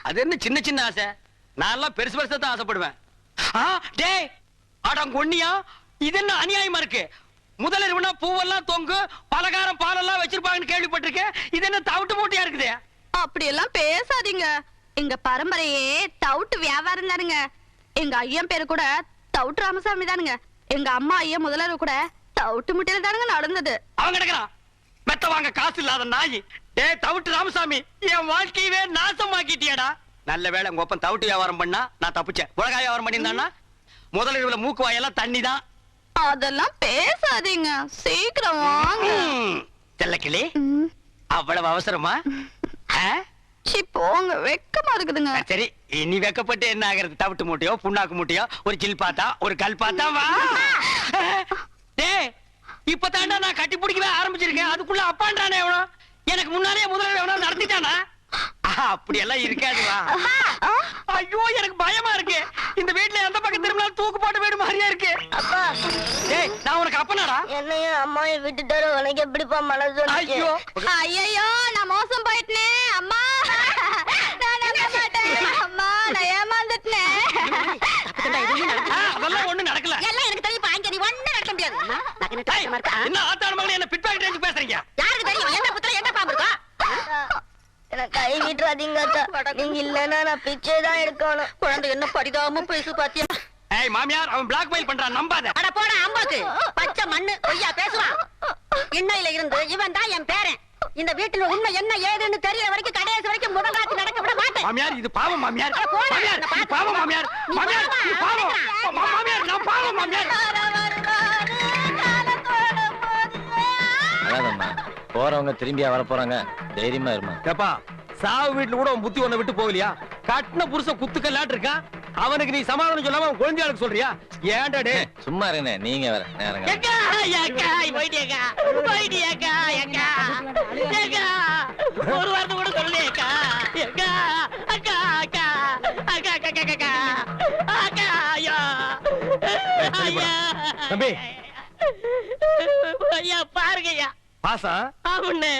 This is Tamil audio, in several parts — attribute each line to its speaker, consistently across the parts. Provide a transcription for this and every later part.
Speaker 1: அது என்ன சின்ன சின்ன ஆசை? நான் எல்லாம் பெருசு பெருசா தான் ஆசைப்படுவேன். டேய் அடம் கொன்னியா, இது என்ன அநியாயமா இருக்கு? முதலிரவுனா பூவெல்லாம் தொங்கு, பலகாரம் பாலெல்லாம் வச்சிருப்பாங்கன்னு கேள்விப்பட்டிருக்கேன். இது என்ன தவிட்டு மூட்டையா இருக்குது?
Speaker 2: அப்படி எல்லாம் பேசாதீங்க. எங்க பரம்பரையே தவிட்டு வியாபாரம் தானுங்க. எங்க ஐயன் பேரு கூட தவிட்டு ராமசாமி தானுங்க. எங்க அம்மா ஐயன் முதலிரவு கூட தவிட்டு முட்டையில தானுங்க நடந்தது.
Speaker 1: அவங்க கிடக்குறான் மெத்த வாங்க காசு இல்லாத நாய். டேய் தவிட்டு ராமசாமி, என் வாழ்க்கையவே நாசமாக்கிட்டியடா. நல்ல வேளை உங்க ஒப்பன் தவிட்டு வியாபாரம் பண்ணா நான் தப்பிச்சேன். உலகாய வியாபாரம் பண்ணியிருந்தான்னா முதலிரவுல மூக்கு வாயெல்லாம் தண்ணி தான்.
Speaker 2: அதெல்லாம் பேசாதீங்க, சீக்கிரம் வாங்க.
Speaker 1: செல்லக்கிளி, அவ்வளவு அவசரமா?
Speaker 2: போங்க, வெக்கமா இருக்குதுங்க.
Speaker 1: சரி, இனி வெக்கப்பட்டு என்ன ஆகிறது? தவிட்டு மூட்டையோ புண்ணாக்கு மூட்டையோ ஒரு சில் பாத்தா ஒரு கல் பாத்தா வா. டேய் இப்பதாண்டா நான் கட்டி பிடிக்கவே ஆரம்பிச்சிருக்கேன், அதுக்குள்ள அப்பான்றானே எவனோ. எனக்கு முன்னாலே முதல்ல எவனோ நடத்திட்டானா? அப்படி எல்லாம் இருக்காதுவா. ஐயோ எனக்கு பயமா இருக்கு. இந்த வீட்டுல எந்த பக்கம் திரும்பினாலும் தூக்கு போட்ட வீடு மாதிரியா இருக்கு.
Speaker 3: அப்பா
Speaker 1: டேய் நான் உனக்கு அப்பனாடா?
Speaker 3: என்னையும் அம்மாவையும் விட்டுட்டாரு, உனக்கு எப்படிப்பா மனசு?
Speaker 1: ஐயோ
Speaker 2: ஐயோ நான் மோசம் போயிட்டேன் அம்மா. நான் நம்ப மாட்டேன் அம்மா, நான் ஏமாந்துட்டேன்.
Speaker 1: அதெல்லாம் ஒண்ணு நடக்கல.
Speaker 3: எல்லாம் எனக்கு தெரியும், பாங்க நீ ஒண்ணு நடக்க முடியாது.
Speaker 1: என்ன ஆத்தாள் மகளே, என்ன பிட்பாக்கெட் ரேஞ்ச் பேசுறீங்க?
Speaker 3: யாருக்கு தெரியும் என்ன புத்தல என்ன பாம்பு இருக்கா? எனக்கு கை விட்டுறாதீங்க அத்தா, நீங்க இல்லன்னா நான் பிச்சை தான் எடுக்கணும். குழந்தை என்ன பரிதாபமா பேசு பாத்தியா?
Speaker 1: ஏய் மாமியார், அவன் பிளாக்மெயில் பண்றான், நம்பாத.
Speaker 3: அட போடா அம்மாக்கு, பச்சை மண்ணு பொய்யா பேசுவான். இன்னையில இருந்து இவன் தான் என் பேரன். இந்த வீட்டுல உண்மை என்ன ஏதுன்னு தெரியற வரைக்கும் கடைசி வரைக்கும் முதலாத்தி நடக்க விட மாட்டேன்.
Speaker 1: மாமியார் இது பாவம் மாமியார். மாமியார் இது பாவம் மாமியார். மாமியார் இது பாவம். மாமியார் நான் பாவம் மாமியார்.
Speaker 4: அதாதம்மா, போறவங்க திரும்பியா வர போறாங்க, தைரியமா இருமா.
Speaker 1: ஏப்பா சாவு வீட்டுல கூட உன் புத்தி ஒண்ணு விட்டு போகலையா? கட்டின புருஷன் குத்துக்கல்லாட்டு இருக்கான், அவனுக்கு நீ சமாதானம் சொல்லாம அவன் குழந்தையாளுக்கு சொல்றியா? ஏன்டா டே
Speaker 4: சும்மா இருங்க, நீங்க வேற நேரங்க.
Speaker 3: ஒரு வார்த்தை கூட சொல்லியக்கா.
Speaker 1: தம்பி
Speaker 3: ஐயா பாருங்கய்யா.
Speaker 1: பாசா
Speaker 3: ஆமாண்ணே,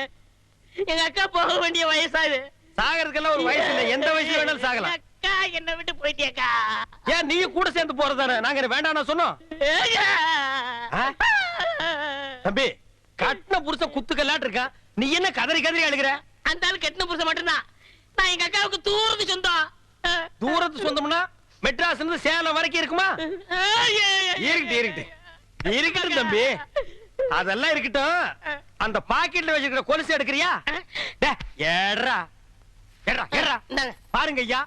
Speaker 3: எங்க அக்கா போக வேண்டிய வயசாது.
Speaker 1: சாகறதுக்கெல்லாம் ஒரு வயசு இல்ல, எந்த வயசுல வேணாலும் சாகலாம்.
Speaker 3: அக்கா என்ன விட்டு போயிட்டியக்கா.
Speaker 1: ஏன் நீ கூட சேர்ந்து போறதானே? நாங்க வேண்டாம் சொன்னோம். தம்பி கட்டின புருஷன் குத்துக்கல்லாட்டு இருக்கான், நீ என்ன கதறி கதறி அழுகிற?
Speaker 3: அந்த ஆள் கட்டின புருஷன் மட்டும்தான். நான் எங்க அக்காவுக்கு தூரத்து சொந்தம்.
Speaker 1: தூரத்து சொந்தம்னா மெட்ராஸ்ல இருந்து சேலம் வரைக்கும் இருக்குமா? இருக்கட்டும் தம்பி, அதெல்லாம் இருக்கட்டும். அந்த பாக்கெட்ல வச்சிருக்கிற கொலுசு எடுக்கிறியா? ஏறா ஏறா ஏறா. பாருங்க ஐயா,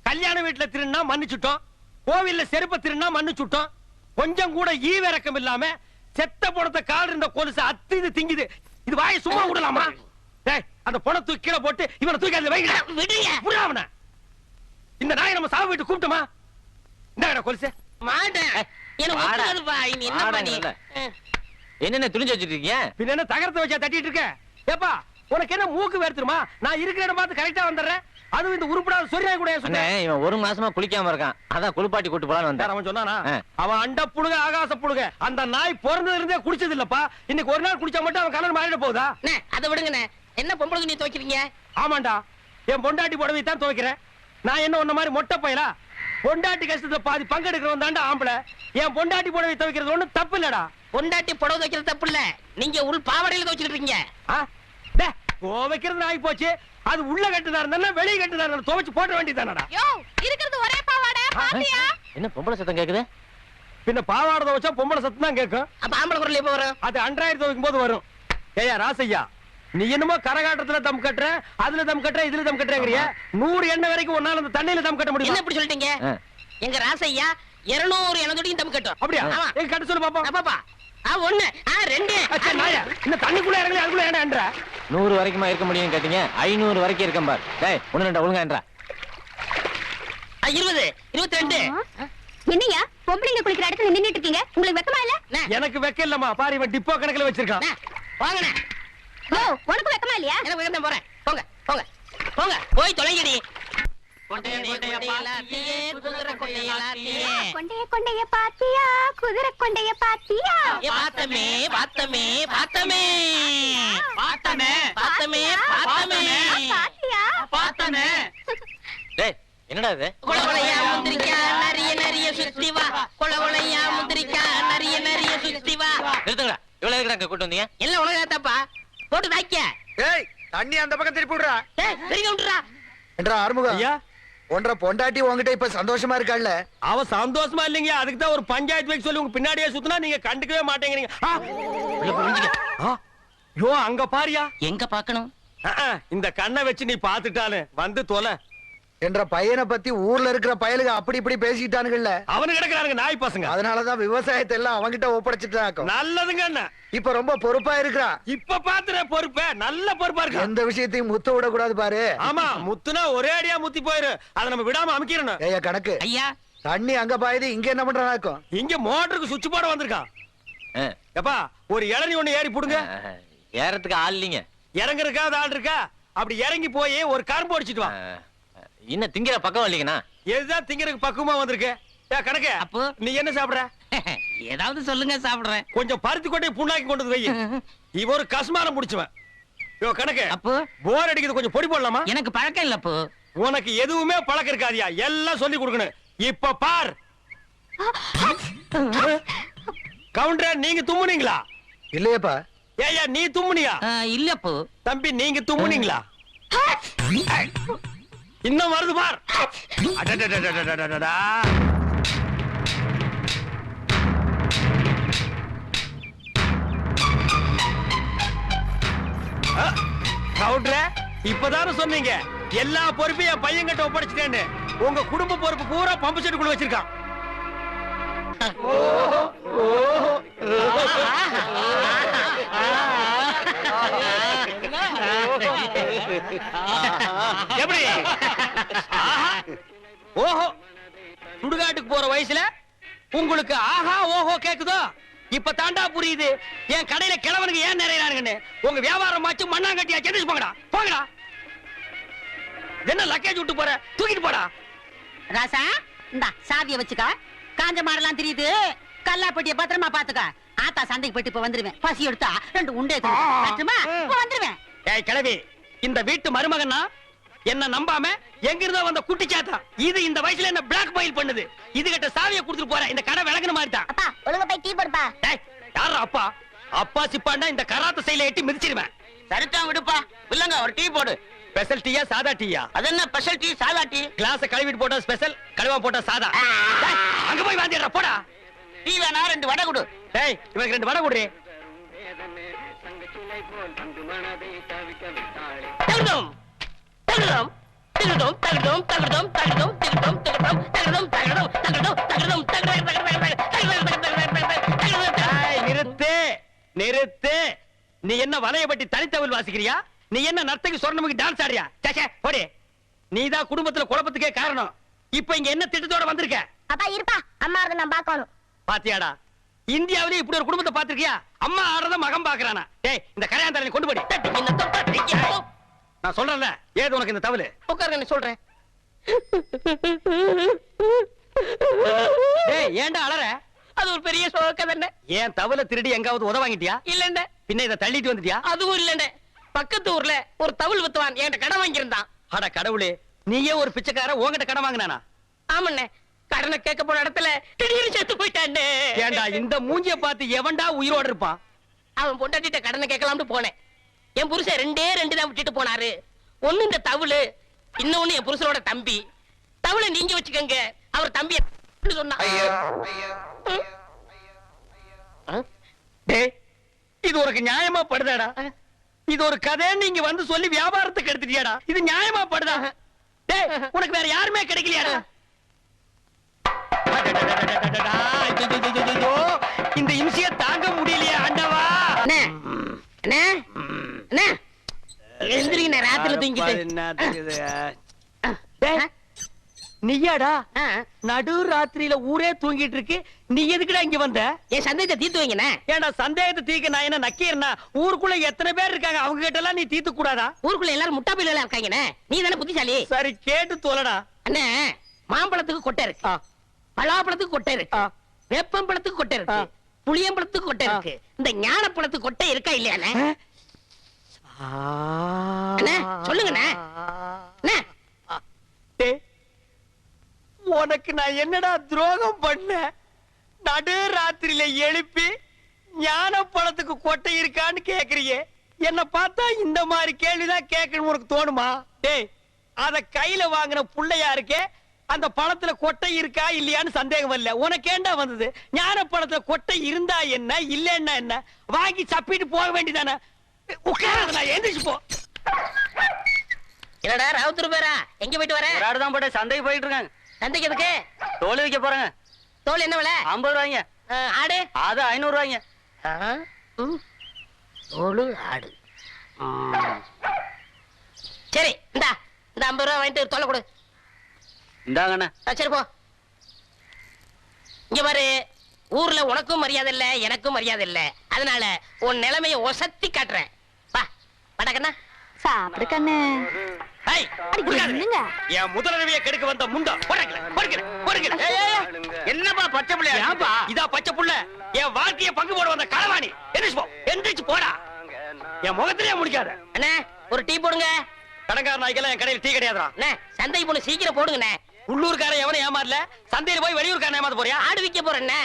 Speaker 1: கல்யாண வீட்டுல திருநா மன்னிச்சுட்டோம், கோவில்ல செருப்ப திருநா மன்னிச்சுட்டோம். கொஞ்சம் கூட ஈவிரக்கம் இல்லாம செத்த பணத்தை கால் இருந்த கொலுசு அத்து இது திங்குது. இது வாயை சும்மா விடலாமா? அந்த பணம் தூக்கி கீழே போட்டு இவனை தூக்கி அதுல வைக்க. இந்த நாயை நம்ம சாவு வீட்டு கூப்பிட்டோமா? இந்த கொலுசு
Speaker 3: மாட்டேன்.
Speaker 4: என்னென்ன துணிஞ்சு வச்சிருக்கீங்க?
Speaker 1: பின்ன என்ன தகரத்தை வச்சா தட்டிட்டு இருக்க? ஏப்பா உனக்கு என்ன மூக்கு வேர்த்துருமா? நான் இருக்கிற இடம் பார்த்து கரெக்டா வந்துடுறேன். அதுவும் இந்த உருப்படாத சொரியா கூட
Speaker 4: இவன் ஒரு மாசமா குளிக்காம இருக்கான், அதான் குளிப்பாட்டி கூட்டு போலான்னு வந்தேன்.
Speaker 1: அவன் சொன்னானா? அவன் அண்ட புழுக ஆகாச புழுக. அந்த நாய் பிறந்ததுல இருந்தே குடிச்சது இல்லப்பா. இன்னைக்கு ஒரு நாள் குடிச்சா மட்டும் அவன் கலர் மாறிட போகுதா?
Speaker 3: அதை விடுங்கண்ணே, என்ன பொம்பளை துணி துவைக்கிறீங்க?
Speaker 1: ஆமாண்டா, என் பொண்டாட்டி புடவை தான் துவைக்கிறேன். நான் என்ன உன்ன மாதிரி மொட்டை பையலா? பொண்டாட்டி கஷ்டத்துல பாதி பங்கெடுக்கிறவன் தாண்டா ஆம்பளை. என் பொண்டாட்டி புடவை துவைக்கிறது ஒண்ணும் தப்பு இல்லடா.
Speaker 3: பொண்டாட்டி புடவை துவைக்கிறது தப்பு இல்ல, நீங்க உள் பாவாடையில துவைச்சிட்டு இருக்கீங்க.
Speaker 1: துவைக்கிறது ஆகி போச்சு, அது உள்ள கட்டுதா இருந்தா வெளியே கட்டுதா இருந்தா துவைச்சு போட வேண்டியதானடா.
Speaker 2: இருக்கிறது ஒரே பாவாடை பாத்தியா?
Speaker 4: என்ன பொம்பளை சத்தம் கேக்குது?
Speaker 1: பின்ன பாவாடை துவைச்சா பொம்பளை சத்தம் தான் கேட்கும்.
Speaker 3: அப்ப ஆம்பளை குரல் எப்ப வரும்?
Speaker 1: அது அன்றாயிரம் துவைக்கும் போது வரும். ஏயா ராசையா, நீ என்னமோ கரகாட்டத்துல தம் கட்டுற, அதுல தம் கட்டுற, இதுல தம் கட்டுறங்கறிய. 100 எண்ணெய் வரைக்கும் ஒன்னால அந்த தண்ணியில தம் கட்ட முடியும்.
Speaker 3: என்ன இப்படி சொல்லிட்டீங்க? எங்க ராசையா 200 எண்ணெய் தம் கட்டும்.
Speaker 1: அப்படியா? எங்க கட்ட சொல்லு பாப்போம்.
Speaker 3: பாப்பா 1 2
Speaker 1: நாயா இந்த தண்ணிக்குள்ள இறங்கல, அதுக்குள்ள ஏன்டா என்ற?
Speaker 4: 100 வரைக்குமா இருக்க முடியும் கேட்டீங்க? 500 வரைக்கும் இருக்கேன் பார். டேய் ஒண்ணு ரெண்டா ஒழுங்கா என்றா.
Speaker 3: 20 22.
Speaker 2: என்னையா பொம்பளைங்க குளிக்கிற இடத்துல நின்னுட்டு இருக்கீங்க? உங்களுக்கு வெக்கமா இல்ல?
Speaker 1: எனக்கு வெக்க இல்லம்மா, பாரு இவன் டிப்போ கணக்குல வச்சிருக்கான்.
Speaker 3: வாங்கண்ணே.
Speaker 2: உனக்கு வெக்கமா இல்லையா?
Speaker 3: எனக்கு வெக்கம் போறேன். போங்க போங்க போங்க, போய் தொலைங்கடி. கொண்டைய
Speaker 2: கொண்டைய பாத்தியா, குதிரை கொண்டைய பாத்தியா?
Speaker 3: பாத்தமே பாத்தமே பாத்தமே பாத்தமே பாத்தமே பாத்தமே
Speaker 2: பாத்தியா
Speaker 3: பாத்தமே.
Speaker 4: என்னடா இது?
Speaker 3: கொலகொலையா முந்திரிக்கா நரிய நரிய சுத்தி வா கொலகொலையா முந்திரிக்கா நரிய நரிய சுத்தி வா.
Speaker 4: நிறுத்துங்கடா. இவ்வளவு எதுக்குடா இங்க கூட்டு வந்தீங்க?
Speaker 3: எல்லாம் உலகத்தாப்பா போட்டு தாய்க்க.
Speaker 5: ஏய் தண்ணி அந்த பக்கம் திருப்பி விடுறா.
Speaker 3: பெரிய விட்டுறா.
Speaker 5: என்றா ஆறுமுகம்
Speaker 1: ஐயா
Speaker 5: ஒன்ற பொண்டாட்டி உங்ககிட்ட இப்ப சந்தோஷமா இருக்காள்ல?
Speaker 1: அவ சந்தோஷமா இல்லைங்க. அதுக்கு தான் ஒரு பஞ்சாயத்து வைக்க சொல்லி உங்க பின்னாடியே சுத்தினா நீங்க கண்டுக்கவே மாட்டேங்கிறீங்க. யோ அங்க பாரியா.
Speaker 3: எங்க பாக்கணும்?
Speaker 1: இந்த கண்ணை வச்சு நீ பாத்துட்டாலும் வந்து தொலை.
Speaker 5: என்ற பையனை பத்தி ஊர்ல இருக்கிற பயலுக அப்படி இப்படி பேசிட்டானுங்கல்ல.
Speaker 1: அவனு கிடக்குறானுங்க நாய் பசங்க.
Speaker 5: அதனாலதான் விவசாயத்தை எல்லாம் அவங்கிட்ட ஒப்படைச்சிட்டாக்கும்.
Speaker 1: நல்லதுங்க அண்ணா.
Speaker 5: இப்ப ரொம்ப பொறுப்பா இருக்கிறா.
Speaker 1: இப்ப பாத்துற பொறுப்ப நல்ல பொறுப்பா இருக்கு.
Speaker 5: எந்த விஷயத்தையும் முத்த விட கூடாது பாரு.
Speaker 1: ஆமா முத்துனா ஒரே அடியா முத்தி போயிரு. அதை நம்ம விடாம அமைக்கிறோம்.
Speaker 5: ஏய்யா கணக்கு
Speaker 3: ஐயா
Speaker 5: தண்ணி அங்க பாயுது, இங்க என்ன பண்றானாக்கும்?
Speaker 1: இங்க மோட்டருக்கு சுவிட்ச் போட வந்திருக்கான்.
Speaker 4: ஆ,
Speaker 1: எப்பா ஒரு இளநி ஒண்ணு ஏறி புடுங்க.
Speaker 4: ஏறத்துக்கு ஆள் இல்லைங்க.
Speaker 1: இறங்குறதுக்கா ஆள் இருக்கா? அப்படி இறங்கி போய் ஒரு கரும்பு அடிச்சிட்டு வா.
Speaker 4: இன்னும் திங்கிற பக்கம் இல்லைங்கண்ணா.
Speaker 1: எதுதான் திங்கறதுக்கு பக்குவமா வந்திருக்கு. கணக்கு
Speaker 3: அப்போ?
Speaker 1: நீ என்ன சாப்பிடுற?
Speaker 3: ஏதாவது சொல்லுங்க சாப்பிடுறேன்.
Speaker 1: கொஞ்சம் பருத்தி கொண்டே புண்ணாக்கி கொண்டு வந்து வை. இவ ஒரு கஸ்மாரம் புடிச்சுவன். யோ கணக்கு
Speaker 3: அப்போ
Speaker 1: போர் அடிக்குது, கொஞ்சம் பொடி போடலாமா?
Speaker 3: எனக்கு பழக்கம் இல்ல அப்போ.
Speaker 1: உனக்கு எதுவுமே பழக்கம் இருக்காதியா, எல்லாம் சொல்லி கொடுக்கணும். இப்ப பார் கவுண்டர், நீங்க தும்முனீங்களா?
Speaker 5: இல்லையப்பா.
Speaker 1: ஏய்யா நீ தும்முனியா?
Speaker 3: இல்ல அப்போ.
Speaker 1: தம்பி நீங்க தும்முனீங்களா? இன்னும் வருது பார். அடடடடடடடடா. கவுண்டரே, இப்பதானே சொன்னீங்க எல்லா பொறுப்பையும் என் பையன் கிட்ட ஒப்படைச்சிட்டேன்னு. உங்க குடும்ப பொறுப்பு பூரா பம்பு செட்டுக்குள்ள வச்சிருக்கான். எப்படி? ஓஹோ, சுடுகாட்டுக்கு போற வயசுல உங்களுக்கு ஆஹா ஓஹோ கேக்குதோ? இப்ப தாண்டா புரியுது என் கடையில கிழவனுக்கு ஏன் நிறையறானுங்கன்னு. உங்க வியாபாரம் மாச்சு மண்ணாங்கட்டியா செஞ்சு போங்கடா, போங்கடா. என்ன லக்கேஜ் விட்டு போற, தூக்கிட்டு போடா.
Speaker 3: ராசா இந்த சாவிய வச்சுக்க. காஞ்ச மாடெல்லாம் தெரியுது. கல்லாப்பட்டிய பத்திரமா பாத்துக்க. ஆத்தா சந்தைக்கு போயிட்டு இப்ப வந்துருவேன். பசி எடுத்தா 2 உண்டை வந்துருவேன்.
Speaker 1: ஏய் கிழவி, இந்த வீட்டு மருமகன்னா என்ன நம்பாம எங்கிருந்தோ வந்த குட்டி சாத்தா. இது இந்த வயசுல என்ன பிளாக் மெயில் பண்ணுது. இது கிட்ட சாவியை கொடுத்துட்டு போற. இந்த கடை விளக்குன மாதிரி தான்.
Speaker 3: அப்பா ஒழுங்கா போய் டீ போடுப்பா.
Speaker 1: டேய் யாரா அப்பா? அப்பா சிப்பாண்டா இந்த கராத்த சைல எட்டி மிதிச்சிருவேன்.
Speaker 3: சரிதான் விடுப்பா. இல்லங்க ஒரு டீ போடு.
Speaker 1: ஸ்பெஷல் டீயா சாதா டீயா?
Speaker 3: அது என்ன ஸ்பெஷல் டீ சாதா டீ?
Speaker 1: கிளாஸ் கழுவிட்டு போட்டா ஸ்பெஷல், கழுவா போட்டா சாதா. டேய், அங்க போய் வாந்திடுறா போடா.
Speaker 3: டீ வேணா 2 வடை கொடு.
Speaker 1: டேய் இவனுக்கு 2 வடை குடுறே.
Speaker 3: தகுதம் தகுதம் தகுதம் தகுதம் தகுதம் தகுதம் தகுதம் தகுதம் தகுதம் தகுதம் தகுதம்
Speaker 1: டேய் நிறுத்து நிறுத்து. நீ என்ன வலைய பட்டி தனித்தவள் வாசிக்கிறியா? நீ என்ன நர்த்தகி சொர்ணமுக்கு டான்ஸ் ஆடுறியா? சே போடி. நீதான் குடும்பத்துல குழப்பத்துக்கே காரணம். இப்ப இங்க என்ன திட்டத்தோட வந்திருக்க?
Speaker 6: அப்பா இருப்பா, அம்மா நான் பாக்கணும்.
Speaker 1: பாத்தியாடா, இந்தியாவிலே இப்படி ஒரு குடும்பத்தை பாத்திருக்கியா? அம்மா ஆடுறத மகன் பாக்குறானா? டேய் இந்த கரையாந்தரனை கொண்டு போடி. நான் சொல்றேன்ல, ஏது உனக்கு இந்த தவளு?
Speaker 3: உட்காருங்க சொல்றேன்.
Speaker 1: டேய் ஏன்டா அலற?
Speaker 3: அது ஒரு பெரிய சோக தானே.
Speaker 1: ஏன் தவளை திருடி எங்காவது உத வாங்கிட்டியா?
Speaker 3: இல்லண்ட.
Speaker 1: பின்ன இத தள்ளிட்டு வந்துட்டியா?
Speaker 3: அதுவும் இல்லண்ட. பக்கத்து ஊர்ல ஒரு தவுள் வித்துவான் என்கிட்ட கடன் வாங்கியிருந்தான்.
Speaker 1: அட கடவுளே, நீயே ஒரு பிச்சைக்கார உன்கிட்ட கடன் வாங்கினானா?
Speaker 3: ஆமண்ணே, கடனை கேட்க போன இடத்துல திடீர்னு செத்து போயிட்டானே.
Speaker 1: ஏண்டா இந்த மூஞ்சிய பார்த்து எவன்டா உயிரோட இருப்பான்?
Speaker 3: அவன் பொண்டாட்டிட்ட கடனை கேட்கலாம்னு போனேன். என் புருஷன் 2 தான் விட்டுட்டு போனாரு. ஒண்ணு இந்த தவுளு, இன்னொன்னு என் புருஷனோட தம்பி. தவுளை நீங்க வச்சுக்கங்க, அவர் தம்பி சொன்னா.
Speaker 1: டேய் இது உனக்கு நியாயமா படுதாடா? இது ஒரு கதை நீங்க வந்து சொல்லி வியாபாரத்துக்கு எடுத்துட்டியாடா? இது நியாயமா படுதா? டேய் உனக்கு வேற யாருமே கிடைக்கலையாடா? இந்த இம்சிய தாங்க முடியலையே ஆண்டவா.
Speaker 3: அண்ணே அண்ணே அண்ணே எந்திரிங்க, ராத்திரில தூங்கிட்டு.
Speaker 1: நீயாடா நடு ராத்திரியில ஊரே தூங்கிட்டு இருக்கு, நீ எதுக்குடா இங்க வந்த?
Speaker 3: என் சந்தேகத்தை தீர்த்து வைங்கண்ணே.
Speaker 1: ஏண்டா சந்தேகத்தை தீர்க்க நான் என்ன நக்கீரனா? ஊருக்குள்ள எத்தனை பேர் இருக்காங்க, அவங்க கிட்ட எல்லாம் நீ தீர்த்து கூடாதா?
Speaker 3: ஊருக்குள்ள எல்லாரும் முட்டா பையில இருக்காங்கண்ணே. நீ தானே புத்திசாலி.
Speaker 1: சரி கேட்டு தோலடா.
Speaker 3: அண்ணே, மாம்பழத்துக்கு கொட்டை இருக்கு, பலாப்பழத்துக்கு கொட்டை இருக்கு, வேப்பம்பழத்துக்கு கொட்டை இருக்கு, புளியம்பழத்துக்கு கொட்டை இருக்கு. இந்த ஞானப்பழத்துக்கு கொட்டை இருக்கா இல்லையாண்ணே? அண்ணே சொல்லுங்கண்ணே.
Speaker 1: உனக்கு நான் என்னடா துரோகம் பண்ணேன்? நடு ராத்திரியில எழுப்பி ஞான பழத்துக்கு கொட்டை இருக்கான்னு கேக்குறியே. என்ன பார்த்தா இந்த மாதிரி கேள்விதான் கேட்கணும் உனக்கு தோணுமா? டேய், அத கையில வாங்கின புள்ளையா இருக்கே, அந்த பழத்துல கொட்டை இருக்கா இல்லையான்னு சந்தேகம் இல்ல. உனக்கு ஏண்டா வந்தது? ஞான பழத்துல கொட்டை இருந்தா என்ன, இல்லன்னா என்ன, வாங்கி சப்பிட்டு போக வேண்டியதானே. உட்காராத, நான் எந்திரிச்சு போ.
Speaker 3: என்னடா ராவுத்தூர் பேரா? எங்க போயிட்டு வர?
Speaker 1: ஒரு ஆடுதான் போட்டு சந்தைக்கு போயிட்டு இருக்காங்க.
Speaker 3: சந்தைக்கு எதுக்கு?
Speaker 1: தோல் வைக்க போறாங்க.
Speaker 3: தோல் என்ன விலை?
Speaker 1: 50 ரூபாய்ங்க.
Speaker 3: ஆடு?
Speaker 1: அது 500 ரூபாய்ங்க.
Speaker 3: தோலு ஆடு. சரி, இந்த 50 ரூபா வாங்கிட்டு தோலை கொடு.
Speaker 1: இந்தாங்கண்ணே.
Speaker 3: சரி போ. இங்க பாரு, ஊர்ல உனக்கும் மரியாதை இல்ல, எனக்கும் மரியாதை இல்ல. அதனால உன் நிலைமைய ஒசத்தி காட்டுறேன். வா படக்கண்ணா.
Speaker 2: சாப்பிடு கண்ணு.
Speaker 1: ஏய்,
Speaker 2: அடி,
Speaker 1: உட்காரு.
Speaker 2: என்னங்க?
Speaker 1: என் முதலரவிய கெடுக்க வந்த முண்டா. பொறுக்கல. என்னப்பா பச்சை புள்ள? ஏன்பா இதா பச்சை புள்ள? என் வாழ்க்கைய பங்கு போட வந்த களவாணி. எந்திரிச்சு போடா. என் முகத்திலே முடிக்காத.
Speaker 3: அண்ணே, ஒரு டீ போடுங்க.
Speaker 1: கடங்கார நாய்க்கெல்லாம் என் கடையில் டீ கிடையாதுடா.
Speaker 3: அண்ணே, சந்தைக்கு போன சீக்கிரம் போடுங்கண்ணே.
Speaker 1: உள்ளூர்காரன் எவனும் ஏமாறல. சந்தையில போய் வெளியூர்காரன் ஏமாத்த போறியா?
Speaker 3: ஆடு விக்க போறேண்ணே.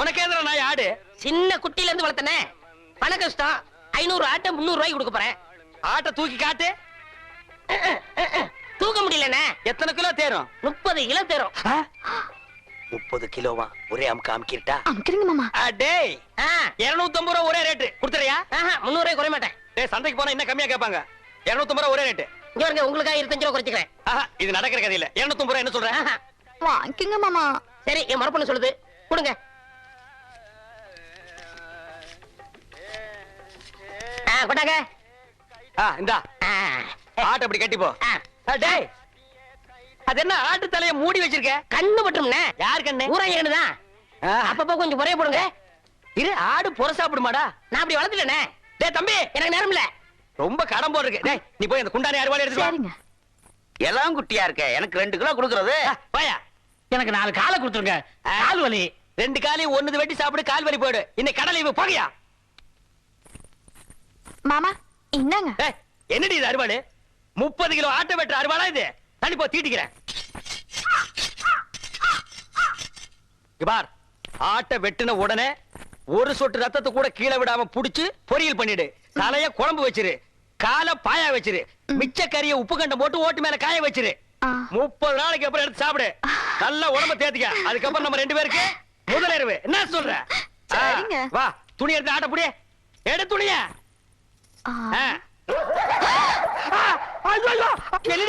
Speaker 1: உனக்கு எதிர நாய் ஆடு?
Speaker 3: சின்ன குட்டில இருந்து வளர்த்தனே. பண கஷ்டம். 500 ஆட்டை 300 ரூபாய்க்கு கொடுக்க போறேன்.
Speaker 1: ஆட்டை தூக்கி காட்டு.
Speaker 3: தூக்க முடியலண்ணே.
Speaker 1: எத்தனை கிலோ தேரும்?
Speaker 3: 30 கிலோ தேரும்.
Speaker 1: 30 கிலோவா? ஒரே அமுக்கு அமுக்கிட்டா?
Speaker 2: அமுக்குறீங்க மாமா.
Speaker 1: டேய், 250 ரூபா ஒரே ரேட்டு கொடுத்துறியா?
Speaker 3: 300 ரூபாய் குறைய மாட்டேன்.
Speaker 1: டேய், சந்தைக்கு போனா இன்னும் கம்மியா கேட்பாங்க. 250 ரூபா ஒரே ரேட்டு.
Speaker 3: இங்க வருங்க, உங்களுக்காக 25 ரூபா குறைச்சிக்கிறேன்.
Speaker 1: இது நடக்கிற கதை இல்ல. 250 ரூபா என்ன சொல்ற?
Speaker 2: வாங்கிக்கங்க மாமா.
Speaker 3: சரி, என் மரப்பண்ண சொல்லுது, கொடுங்க. கொண்டாங்க.
Speaker 1: இந்தா ஆட்டை அப்படி கட்டி போ. டேய், அது என்ன ஆட்டு தலைய மூடி வச்சிருக்க?
Speaker 3: கண்ணு பட்டும்ண்ணே.
Speaker 1: யார் கண்ணு?
Speaker 3: ஊராங்க கண்ணுதான். அப்பப்போ கொஞ்சம் குறைய போடுங்க.
Speaker 1: இரு, ஆடு புற சாப்பிடுமாடா?
Speaker 3: நான் அப்படி வளர்த்துட்டேனே.
Speaker 1: டேய் தம்பி,
Speaker 3: எனக்கு நேரம் இல்ல.
Speaker 1: ரொம்ப கடன் போல இருக்கு. டேய், நீ போய் அந்த குண்டானி அறுவாளை எடுத்து வா.
Speaker 2: சரிங்க.
Speaker 1: எல்லாம் குட்டியா இருக்க. எனக்கு 2 கிலோ கொடுக்கறது. வாயா.
Speaker 3: எனக்கு 4 காலை கொடுத்துருங்க. கால் வலி.
Speaker 1: 2 காலையும் ஒன்னு வெட்டி சாப்பிடு, கால் வலி போயிடு. இன்னைக்கு கடலை இவ போகையா?
Speaker 2: மாமா என்னங்க?
Speaker 1: டேய், என்னடி இது அறுவாளு? 30 கிலோ ஆட்டை வெட்டுற அறுவாளா இது? தள்ளி போ, தீட்டிக்கிறேன். இங்க பார், ஆட்டை வெட்டின உடனே ஒரு சொட்டு ரத்தத்தை கூட கீழே விடாம புடிச்சு பொரியல் பண்ணிடு. தலைய குழம்பு வச்சிரு, காலை பாயா வச்சிரு, மிச்ச கறிய உப்பு கண்டம் போட்டு ஓட்டு மேல காய வச்சிரு. 30 நாளைக்கு அப்புறம் எடுத்து சாப்பிடு. நல்ல உடம்ப தேத்திக்க. அதுக்கப்புறம் நம்ம 2 பேருக்கு முதலிரவு. என்ன சொல்ற?
Speaker 2: சரிங்க.
Speaker 1: வா, துணி எடுத்து ஆட்ட புடி. எடு துணிய.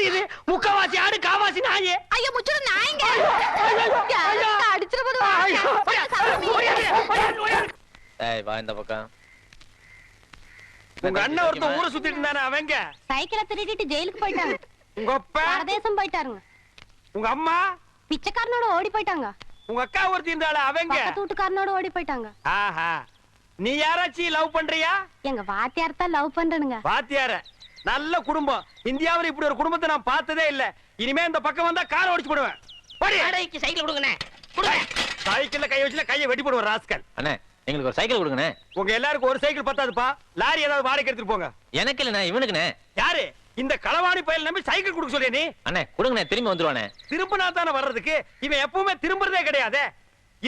Speaker 1: இது முக்கவாசி ஆடு, காவாசி நாயே.
Speaker 2: ஐயோ முச்சுற நாயங்க.
Speaker 1: ஐயோ.
Speaker 2: அடிச்சிர போது.
Speaker 4: ஏய் வா இந்த பக்கம்.
Speaker 1: உங்க அண்ணன் ஒருத்தன் ஊரை சுத்திட்டு இருந்தானே, அவங்க
Speaker 6: சைக்கிளை திருடிட்டு ஜெயிலுக்கு போயிட்டாங்க.
Speaker 1: உங்க அப்பா,
Speaker 6: பரதேசம் போயிட்டாருங்க.
Speaker 1: உங்க அம்மா,
Speaker 6: பிச்சைக்காரனோட ஓடி போயிட்டாங்க.
Speaker 1: உங்க அக்கா ஒருத்தி இருந்தால, அவங்க
Speaker 6: பக்கத்து வீட்டுக்காரனோட ஓடி போயிட்டாங்க.
Speaker 1: ஆஹா. நீ யாராச்சும் லவ் பண்றியா?
Speaker 6: எங்க வாத்தியார் தான் லவ் பண்றனுங்க.
Speaker 1: வாத்தியார நல்ல குடும்பம். இந்தியாவுல இப்படி ஒரு குடும்பத்தை நான் பார்த்ததே இல்ல. இனிமே இந்த பக்கம் வந்தா காரை ஓடிச்சு போடுவேன்.
Speaker 3: வாடகைக்கு சைக்கிள் கொடுங்கண்ணே. கொடுங்க.
Speaker 1: சைக்கிள்ல கை வச்சுல கையை வெட்டி போடுவேன் ராஸ்கல்.
Speaker 4: அண்ணே எங்களுக்கு ஒரு சைக்கிள் கொடுங்கண்ணே.
Speaker 1: உங்க எல்லாருக்கும் ஒரு சைக்கிள் பத்தாதுப்பா. லாரி ஏதாவது வாடகை எடுத்துட்டு போங்க.
Speaker 4: எனக்கு இல்லண்ணே, இவனுக்குண்ணே.
Speaker 1: யாரு இந்த களவாணி பயல் நம்பி சைக்கிள் கொடுக்க சொல்லிய நீ?
Speaker 4: அண்ணே கொடுங்கண்ணே, திரும்பி வந்துருவானே.
Speaker 1: திரும்பினா தானே வர்றதுக்கு. இவன் எப்பவுமே திரும்புறதே கிடையாது.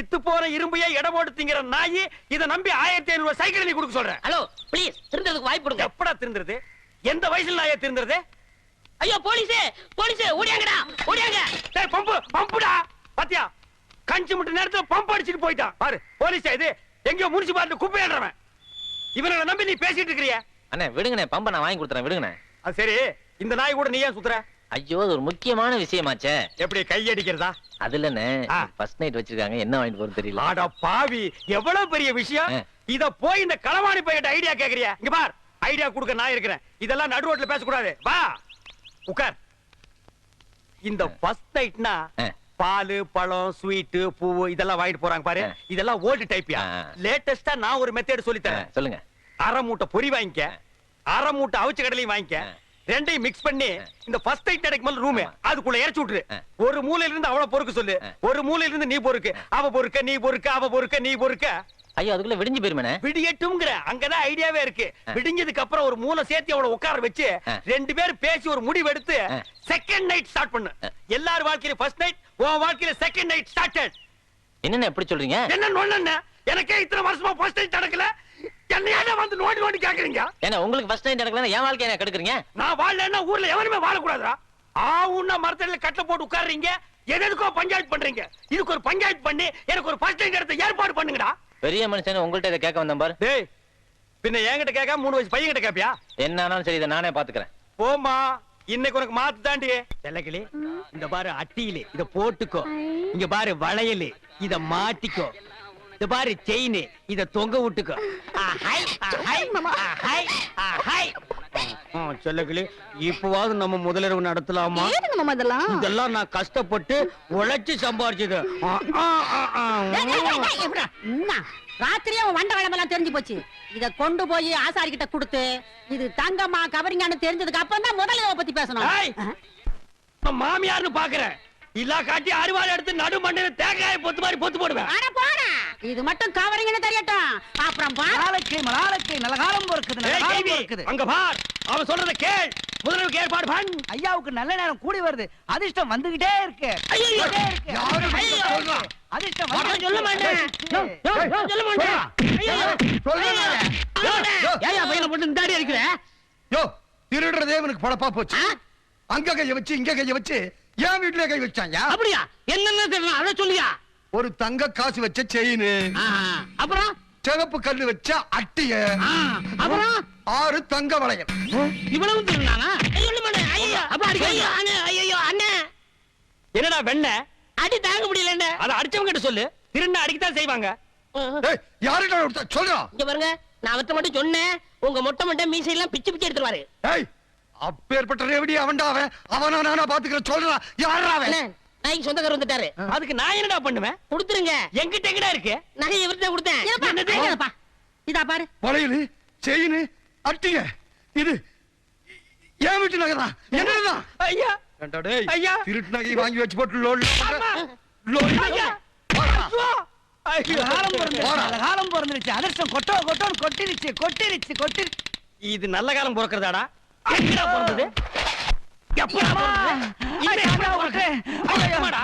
Speaker 1: இத்து போற இரும்பையே எடை போட்டு திங்கிற நாயி இதை நம்பி 1500 ரூபாய் சைக்கிள் நீ கொடுக்க சொல்றேன்.
Speaker 3: ஹலோ ப்ளீஸ், திருந்ததுக்கு வாய்ப்பு கொடுங்க.
Speaker 1: எப்படா திருந்துறது? எந்த வயசுல நாயே திருந்துறது?
Speaker 3: ஐயோ போலீஸே, போலீஸே ஓடியாங்கடா, ஓடியாங்க.
Speaker 1: டேய் பம்புடா. பாத்தியா, கஞ்சி முட்டு நேரத்துல பம்ப் அடிச்சிட்டு போயிட்டான் பாரு. போலீஸா இது? எங்கயோ முனிசிபாலிட்டி குப்பை ஏன்றவன். இவனை நம்பி நீ பேசிட்டு இருக்கிறிய?
Speaker 4: அண்ணே விடுங்கண்ணே, பம்பை நான் வாங்கி கொடுத்துறேன், விடுங்கண்ணே.
Speaker 1: அது சரி, இந்த நாய் கூட நீ ஏன் சுத்துற?
Speaker 4: ஐயோ அது ஒரு முக்கியமான விஷயமாச்சே.
Speaker 1: எப்படி கையடிக்கிறதா?
Speaker 4: அது இல்லண்ணே, ஃபர்ஸ்ட் நைட் வச்சிருக்காங்க, என்ன வாங்கிட்டு போறது தெரியல.
Speaker 1: ஆடா பாவி, எவ்வளவு பெரிய விஷயம். இத போய் இந்த களவாணி பையட்ட ஐடியா கேக்குறியா? இங்க பார், ஐடியா கொடுக்க நான் இருக்கிறேன். இதெல்லாம் நடு ரோட்ல பேசக்கூடாது. வா உட்கார். இந்த ஃபர்ஸ்ட் நைட்னா பால், பழம், ஸ்வீட், பூ இதெல்லாம் வாங்கிட்டு போறாங்க பாரு. இதெல்லாம் ஓல்டு டைப்யா. லேட்டஸ்டா நான் ஒரு மெத்தட் சொல்லி தரேன்.
Speaker 4: சொல்லுங்க.
Speaker 1: அரை மூட்டை பொரி வாங்கிக்க, அரை மூட்டை அவிச்ச கடலையும் வாங்கிக்க. ரெண்டையும் மிக்ஸ் பண்ணி இந்த ஃபர்ஸ்ட் நைட் கிடைக்கும் ரூம் அதுக்குள்ள இறச்சி விட்டுரு. ஒரு மூலையில இருந்து அவள பொறுக்க சொல்லு, ஒரு மூலையில இருந்து நீ பொறுக்கு. அவ பொறுக்க, நீ பொறுக்க, அவ பொறுக்க, நீ பொறுக்க.
Speaker 4: ஐயோ அதுக்குள்ள விடிஞ்சு போயிருமேனே.
Speaker 1: விடியட்டும்ங்கிற அங்கதான் ஐடியாவே இருக்கு. விடிஞ்சதுக்கு அப்புறம் ஒரு மூளை சேர்த்து அவளை உட்கார வச்சு 2 பேரும் பேசி ஒரு முடிவு எடுத்து செகண்ட் நைட் ஸ்டார்ட் பண்ணு. எல்லார் வாழ்க்கையில ஃபர்ஸ்ட் நைட், உன் வாழ்க்கையில செகண்ட் நைட் ஸ்டார்டட்.
Speaker 4: என்னென்ன எப்படி சொல்றீங்க?
Speaker 1: என்ன நொண்ணே? எனக்கே இத்தனை வருஷமா ஃபர்ஸ்ட் நைட் நடக்கல. என்னையால வந்து நோண்டி கேக்குறீங்க?
Speaker 4: ஏன்னா உங்களுக்கு ஃபர்ஸ்ட் நைட் நடக்கலன்னா என் வாழ்க்கைய என்ன கெடுக்குறீங்க?
Speaker 1: நான் வாழலன்னா ஊர்ல எவனுமே வாழக்கூடாதா? ஆவுன்னா மரத்தடியில கட்டை போட்டு உட்கார்றீங்க. எதுக்கோ பஞ்சாயத்து பண்றீங்க. இதுக்கு ஒரு பஞ்சாயத்து பண்ணி எனக்கு ஒரு ஃபர்ஸ்ட் நைட் எடுத்து ஏற்பாடு பண்ணுங்கடா.
Speaker 4: பெரிய மனுஷன் உங்கள்ட்ட இதை கேட்க வந்தேன் பாரு.
Speaker 1: டேய், பின்ன என்கிட்ட கேட்காம 3 வயசு பையன் கிட்ட கேப்பியா?
Speaker 4: என்ன ஆனாலும் சரி, இதை நானே பாத்துக்கிறேன்.
Speaker 1: போமா, இன்னைக்கு உனக்கு மாத்து தாண்டி. செல்லக்கிளி, இந்த பாரு அட்டியில இத போட்டுக்கோ. இங்க பாரு வளையல், இத மாட்டிக்கோ. இந்த பாரு செயின், இத தொங்க விட்டுக்கோ. செல்லக்கிளி, இப்பவாவது நம்ம முதலிரவு நடத்தலாமா?
Speaker 2: ஏனுங்க மாமா இதெல்லாம்?
Speaker 1: இதெல்லாம் நான் கஷ்டப்பட்டு உழைச்சு சம்பாரிச்சது.
Speaker 7: ராத்திரியே உன் வண்ட வளமெல்லாம் தெரிஞ்சு போச்சு. இத கொண்டு போய் ஆசாரி கிட்ட கொடுத்து இது தங்கம்மா கவரிங்கான்னு தெரிஞ்சதுக்கு அப்புறம் தான் முதல்ல பத்தி பேசணும்.
Speaker 1: ஏய், நான் மாமியார்னு பாக்குறேன். இல்லா காட்டி அறுவாள் எடுத்து நடு மண்டையில தேங்காய் பொத்து மாதிரி பொத்து போடுவேன்.
Speaker 7: அட போடா, இது மட்டும் கவரிங்னு தெரியட்டும். அப்புறம்
Speaker 5: மலாலக்கை நல்ல காலம் இருக்குது.
Speaker 1: அங்க பார், அவன் சொல்றத கேள். முதல்ல ஏற்பாடு பண்.
Speaker 5: ஐயாவுக்கு நல்ல நேரம் கூடி வருது. அதிர்ஷ்டம் வந்துகிட்டே இருக்கு. அதிர்ஷ்டம்
Speaker 3: சொல்ல மாட்டேன். சொல்ல மாட்டேன்.
Speaker 1: ஏயா பையனை போட்டு இந்த அடி அடிக்கிற?
Speaker 5: யோ, திருடுறதே இவனுக்கு பொழப்பா போச்சு. அங்க கைய வச்சு இங்க கைய வச்சு என் வீட்டுல கை வச்சாங்க.
Speaker 3: அப்படியா? என்னன்னு தெரியல, அத சொல்லியா?
Speaker 5: ஒரு தங்க காசு வச்ச செயின்,
Speaker 3: அப்புறம்
Speaker 5: சிவப்பு கல்லு வச்ச அட்டிய,
Speaker 3: அப்புறம்
Speaker 5: 6 தங்க வளையல்.
Speaker 3: இவ்வளவு திருநானா? சொல்ல மாட்டேன். ஐயோ, அப்ப அடிக்க. ஐயோ அண்ணே,
Speaker 1: என்னடா வெண்ண?
Speaker 3: அடி தாங்க முடியல என்ன?
Speaker 1: அத அடிச்சவங்க கிட்ட சொல்லு. திருண்ண அடிக்கத்தான் செய்வாங்க.
Speaker 5: ஏய், யாருடா ஒருத்த சொல்றா?
Speaker 3: இங்க பாருங்க, நான் அவர்ட்ட மட்டும் சொன்னேன். உங்க மொட்டை மொட்டை மீசை எல்லாம் பிச்சு பிச்சு எடுத்துருவாரு.
Speaker 5: ஏய், அப்பேற்பட்ட ரேவடி அவன்டா அவன். அவனா நானா பாத்துக்கிறேன். சொல்றா, யாரா அவன்?
Speaker 3: அண்ணே, நாய்க்கு சொந்தக்காரர் வந்துட்டாரு.
Speaker 1: அதுக்கு நான் என்னடா பண்ணுவேன்?
Speaker 3: கொடுத்துருங்க.
Speaker 1: என்கிட்ட எங்கடா இருக்கு?
Speaker 3: நகை இவர்கிட்ட கொடுத்தேன்.
Speaker 7: என்னப்பா இதா பாரு.
Speaker 5: வளையல், செயின், அட்டிய, இது என் வீட்டு நகைதான். என்னதான்?
Speaker 1: ஐயா,
Speaker 5: ஏண்டா டேய்,
Speaker 1: ஐயா.
Speaker 5: திருட்டு நகை வாங்கி வச்சு போட்டு லோல்
Speaker 1: ஐயா. ஐயோ. ஐயோ.
Speaker 5: காலம் பிறந்துருச்சு. அதிர்ஷ்டம் கொட்டிருச்சு.
Speaker 1: இது நல்ல காலம் பிறக்கிறதாடா? எங்கடா பிறந்தது? எப்படா பிறந்தது? இப்ப எப்படா பிறந்தது? எப்படா?